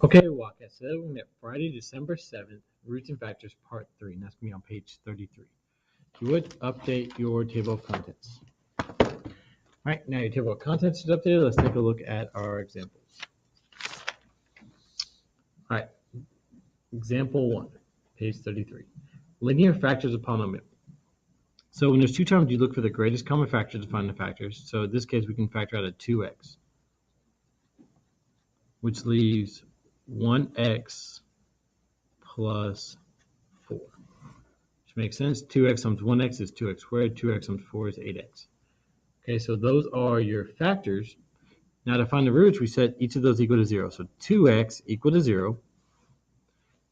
Okay, Wildcat, so we're looking at Friday, December 7th, Roots and Factors, Part 3, and that's going to be on page 33. If you would, update your table of contents. All right, now your table of contents is updated. Let's take a look at our examples. All right, example 1, page 33. Linear factors of polynomial. So when there's two terms, you look for the greatest common factor to find the factors. So in this case, we can factor out a 2x, which leaves 1x plus 4. Which makes sense. 2x times 1x is 2x squared. 2x times 4 is 8x. Okay, so those are your factors. Now to find the roots, we set each of those equal to 0. So 2x equal to 0.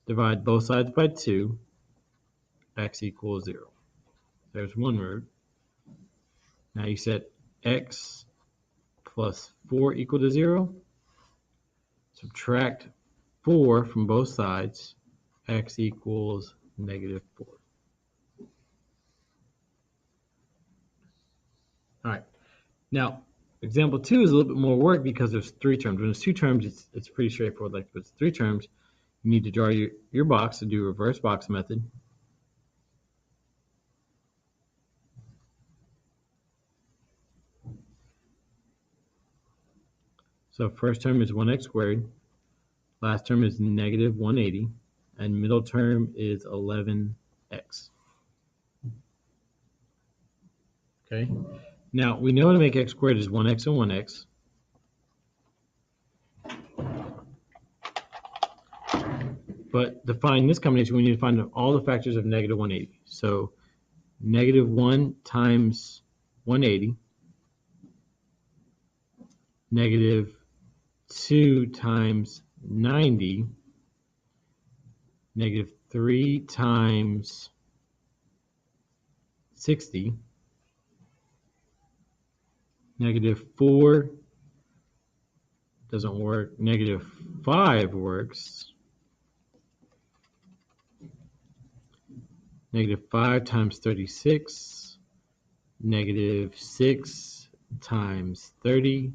Divide both sides by 2. X equals 0. There's one root. Now you set x plus 4 equal to 0. Subtract 4 from both sides. X equals negative 4. All right. Now, example 2 is a little bit more work because there's 3 terms. When there's 2 terms, it's pretty straightforward. Like if it's 3 terms, you need to draw your box to do reverse box method. So first term is 1x squared, last term is negative 180, and middle term is 11x. Okay, now we know to make x squared is 1x and 1x. But to find this combination, we need to find all the factors of negative 180. So negative 1 times 180, negative 2 times 90, negative 3 times 60, negative 4 doesn't work, negative 5 works, negative 5 times 36, negative 6 times 30,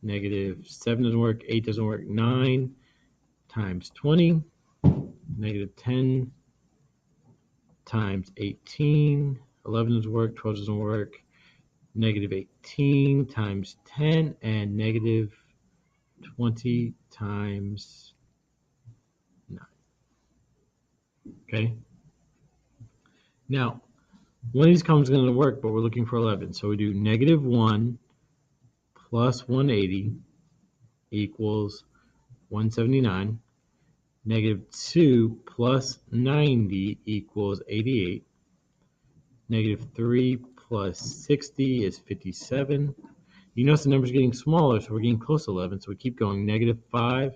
negative 7 doesn't work, 8 doesn't work, 9 times 20, negative 10 times 18, 11 doesn't work, 12 doesn't work, negative 18 times 10, and negative 20 times 9. Okay? Now, one of these columns is going to work, but we're looking for 11. So we do negative 1 plus 180 equals 179. Negative 2 plus 90 equals 88. Negative 3 plus 60 is 57. You notice the number's getting smaller, so we're getting close to 11. So we keep going. Negative 5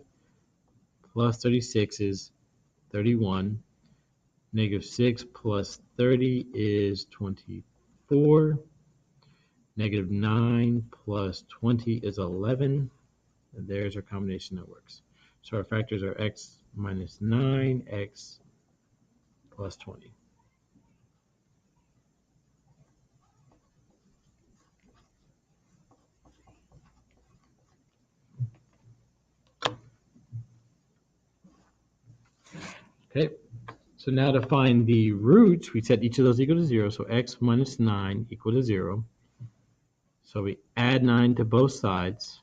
plus 36 is 31. Negative 6 plus 30 is 24. Negative 9 plus 20 is 11. And there's our combination that works. So our factors are x minus 9, x plus 20. Okay, so now to find the roots, we set each of those equal to 0. So x minus 9 equal to 0. So we add 9 to both sides.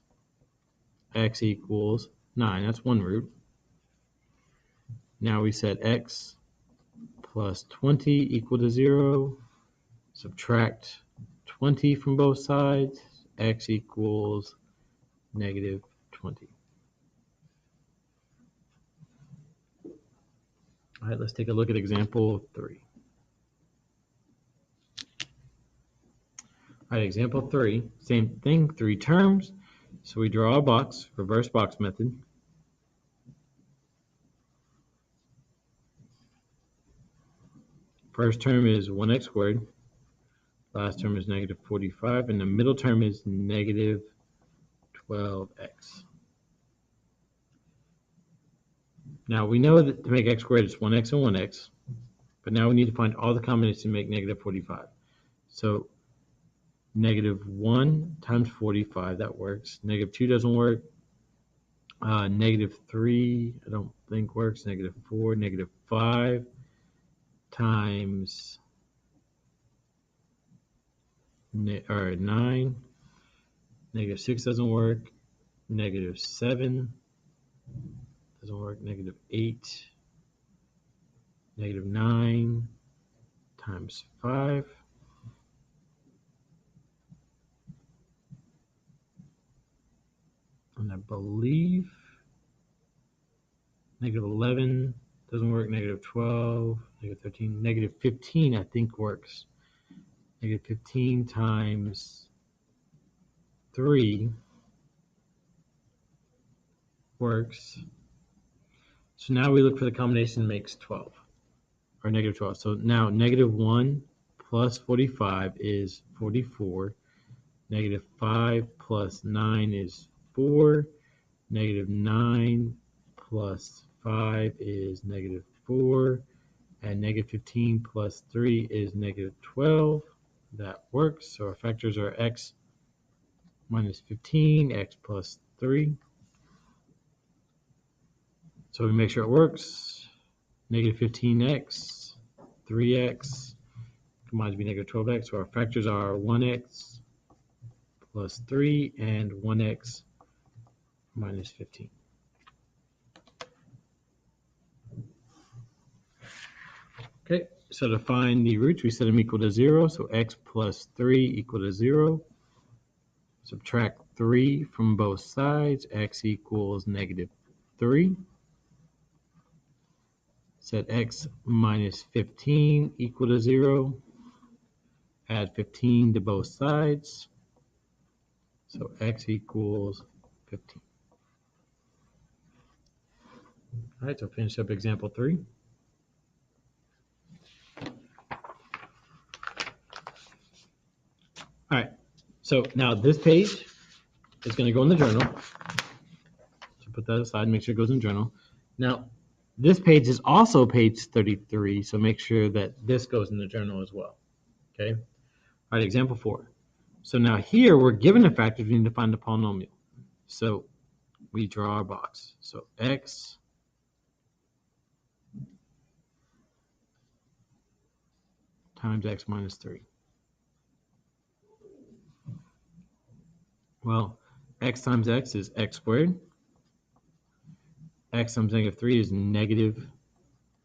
X equals 9. That's one root. Now we set x plus 20 equal to 0. Subtract 20 from both sides. X equals negative 20. All right, let's take a look at example 3. All right, example 3, same thing, 3 terms. So we draw a box, reverse box method. First term is 1x squared. Last term is negative 45, and the middle term is negative 12x. Now we know that to make x squared it's 1x and 1x, but now we need to find all the combinations to make negative 45. So negative 1 times 45, that works. Negative 2 doesn't work. Negative 3, I don't think works. Negative 4, negative 5 times 9. Negative 6 doesn't work. Negative 7 doesn't work. Negative 8. Negative 9 times 5. And I believe negative 11 doesn't work. Negative 12, negative 13, negative 15 I think works. Negative 15 times 3 works. So now we look for the combination that makes 12, or negative 12. So now negative 1 plus 45 is 44. Negative 5 plus 9 is 4. Negative 9 plus 5 is negative 4. And negative 15 plus 3 is negative 12. That works. So our factors are x minus 15, x plus 3. So we make sure it works. Negative 15x, 3x, combined to be negative 12x. So our factors are 1x plus 3 and 1x minus 15. Okay, so to find the roots, we set them equal to 0. So x plus 3 equal to 0. Subtract 3 from both sides. X equals negative 3. Set x minus 15 equal to 0. Add 15 to both sides. So x equals 15. All right, so finish up example 3. All right, so now this page is going to go in the journal. So put that aside, make sure it goes in the journal. Now, this page is also page 33, so make sure that this goes in the journal as well. Okay? All right, example 4. So now here we're given a factor, we need to find the polynomial. So we draw our box. So x times x minus 3. Well, x times x is x squared. X times negative 3 is negative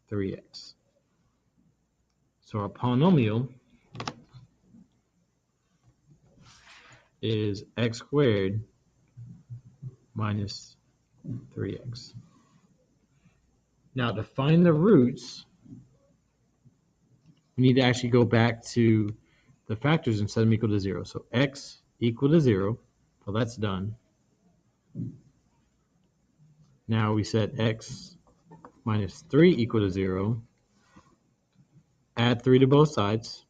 3x. So our polynomial is x squared minus 3x. Now to find the roots, we need to actually go back to the factors and set them equal to 0. So x equal to 0, well that's done. Now we set x minus 3 equal to 0. Add 3 to both sides.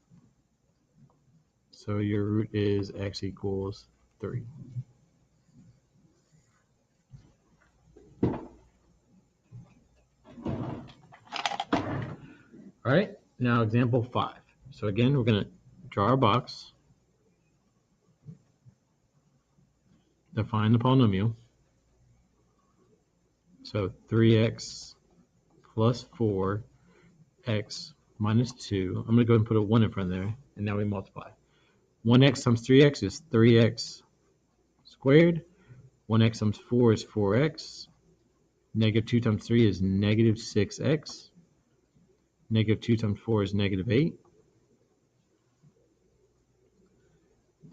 So your root is x equals 3. All right, now example 5. So again, we're going to draw our box, define the polynomial. So 3x plus 4x minus 2. I'm going to go ahead and put a 1 in front there, and now we multiply. 1x times 3x is 3x squared. 1x times 4 is 4x. Negative 2 times 3 is negative 6x. Negative 2 times 4 is negative 8.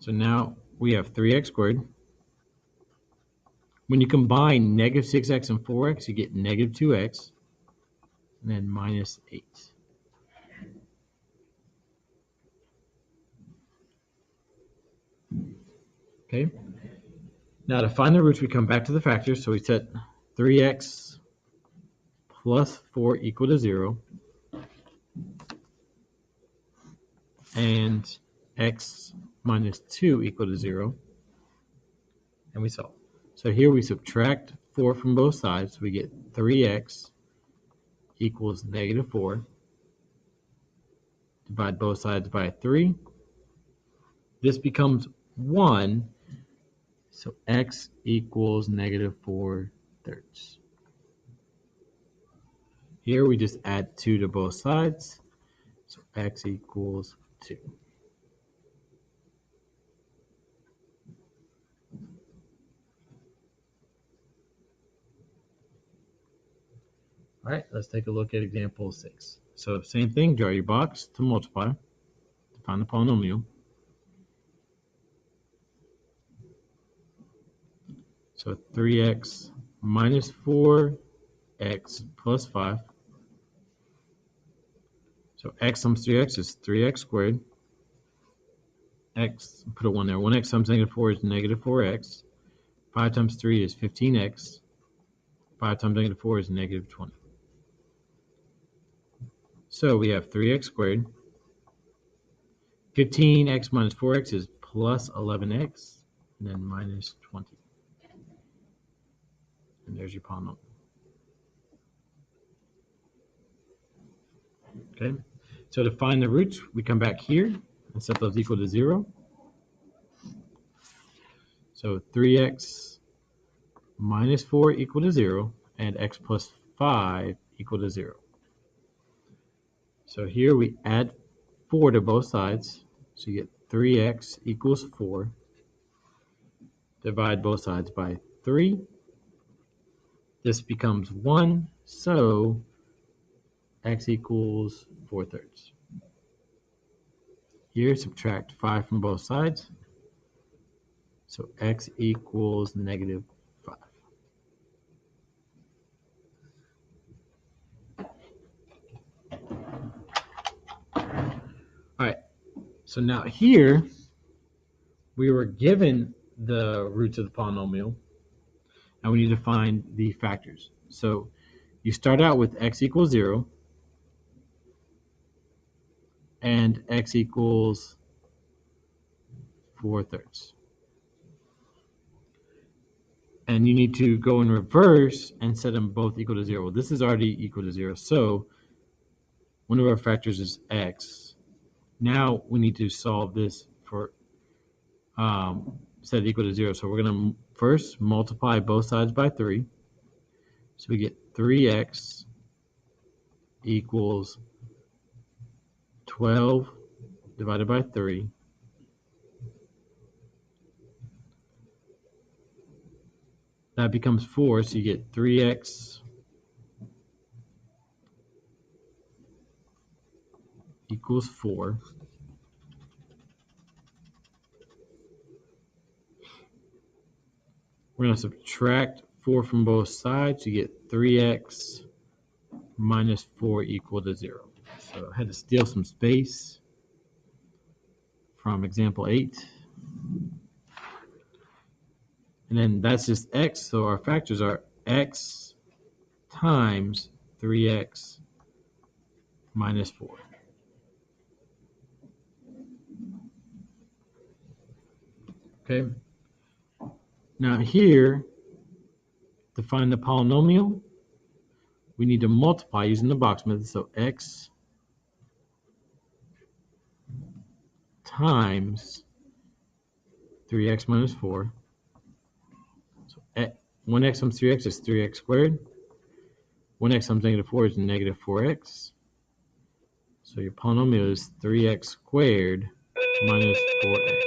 So now we have 3x squared. When you combine negative 6x and 4x, you get negative 2x, and then minus 8. Okay. Now to find the roots, we come back to the factors. So we set 3x plus 4 equal to 0. And x minus 2 equal to 0. And we solve. So here we subtract 4 from both sides. So we get 3x equals negative 4. Divide both sides by 3. This becomes 1. So x equals negative 4/3. thirds. Here we just add 2 to both sides, so x equals 2. All right, let's take a look at example 6. So same thing, draw your box to multiply to find the polynomial. So 3x minus 4x plus 5. So x times 3x is 3x squared. X, put a 1 there. 1x times negative 4 is negative 4x. 5 times 3 is 15x. 5 times negative 4 is negative 20. So we have 3x squared. 15x minus 4x is plus 11x, and then minus 20. And there's your polynomial. Okay, so to find the roots, we come back here and set those equal to 0. So 3x minus 4 equal to 0, and x plus 5 equal to 0. So here we add 4 to both sides. So you get 3x equals 4. Divide both sides by 3. This becomes 1, so x equals 4 thirds. Here, subtract 5 from both sides. So x equals negative 5. All right, so now here, we were given the roots of the polynomial, and we need to find the factors. So you start out with x equals 0, and x equals 4 thirds. And you need to go in reverse and set them both equal to 0. Well, this is already equal to 0, so one of our factors is x. Now we need to solve this for set it equal to 0. So we're going to first multiply both sides by 3. So we get 3x equals 12 divided by 3. That becomes 4, so you get 3x equals 4. We're going to subtract 4 from both sides. You get 3x minus 4 equal to 0. So I had to steal some space from example 8. And then that's just x, so our factors are x times 3x minus 4. Okay. Now here, to find the polynomial, we need to multiply using the box method. So x times 3x minus 4. So 1x times 3x is 3x squared. 1x times negative 4 is negative 4x. So your polynomial is 3x squared minus 4x.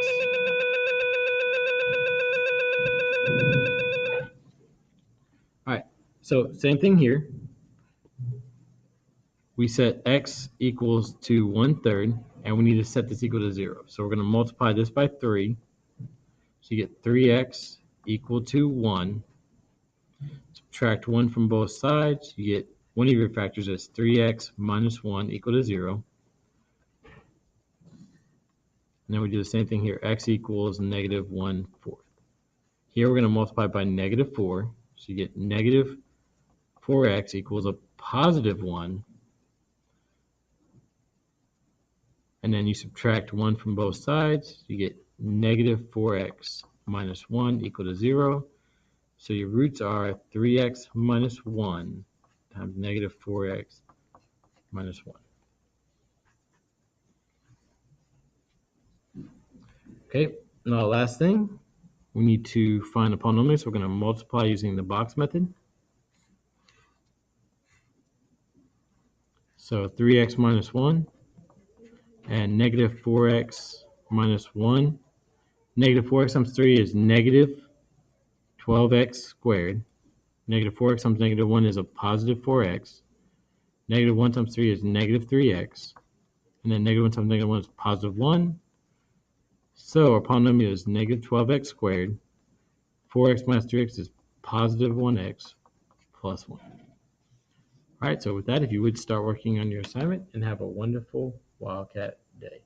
All right, so same thing here. We set x equals to 1/3, and we need to set this equal to 0. So we're going to multiply this by 3. So you get 3x equal to 1. Subtract 1 from both sides. You get one of your factors is 3x minus 1 equal to 0. And then we do the same thing here. X equals negative 1/4. Here we're going to multiply by negative 4. So you get negative 4x equals a positive 1. And then you subtract 1 from both sides. You get negative 4x minus 1 equal to 0. So your roots are 3x minus 1 times negative 4x minus 1. Okay, now last thing, we need to find a polynomial, so we're going to multiply using the box method. So 3x minus 1 and negative 4x minus 1. Negative 4x times 3 is negative 12x squared. Negative 4x times negative 1 is a positive 4x. Negative 1 times 3 is negative 3x. And then negative 1 times negative 1 is positive 1. So our polynomial is negative 12x squared. 4x minus 3x is positive 1x plus 1. All right, so with that, if you would start working on your assignment and have a wonderful Wildcat day.